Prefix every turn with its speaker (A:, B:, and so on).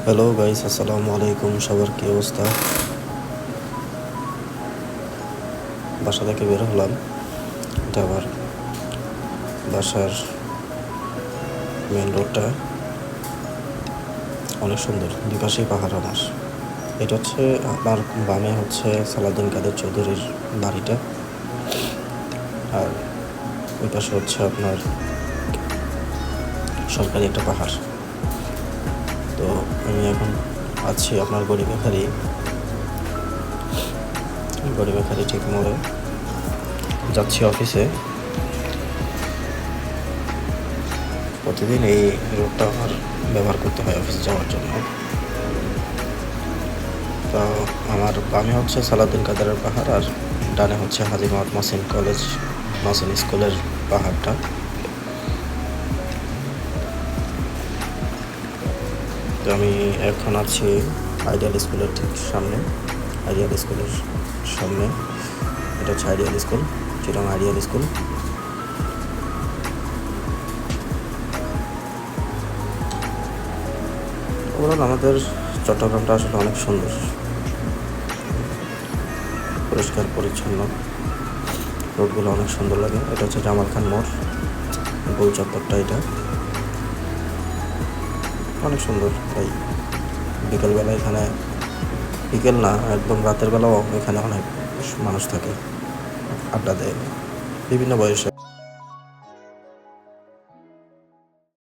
A: Hello guys, আসসালামু আলাইকুম। সবার কি অবস্থা? বাসা থেকে বের হলাম। এটা আবার বাসার মেন রোডটা অনেক সুন্দর, দুই পাশেই পাহাড়। আমার এটা হচ্ছে, আমার বামে হচ্ছে সালাউদ্দিন কাদের চৌধুরীর বাড়িটা, আর ওই পাশে হচ্ছে আপনার সরকারি একটা পাহাড়। তো আমি এখন আছি আপনার গড়িমেখালি ঠিক মোড়ে, যাচ্ছি অফিসে। প্রতিদিন এই রোডটা আমার ব্যবহার করতে হয় অফিসে যাওয়ার জন্য। তো আমার বামে হচ্ছে সালাউদ্দিন কাদেরের পাহাড়, আর ডানে হচ্ছে হাজী মোহাম্মদ মহসিন স্কুলের পাহাড়টা। তো আমি এখন আছি আইডিয়াল স্কুলের ঠিক সামনে। এটা হচ্ছে ideal school, Chittagong ideal school. Overall আমাদের চট্টগ্রামটা আসলে অনেক সুন্দর, পরিষ্কার পরিচ্ছন্ন, রোডগুলো অনেক সুন্দর লাগে। এটা হচ্ছে জামাল খান মোড়, গোল চত্বরটা। এটা অনেক সুন্দর। তাই বিকেলবেলা এখানে, বিকেল না একদম রাতের বেলাও এখানে অনেক মানুষ থাকে, আড্ডা দেয়, বিভিন্ন বয়সে।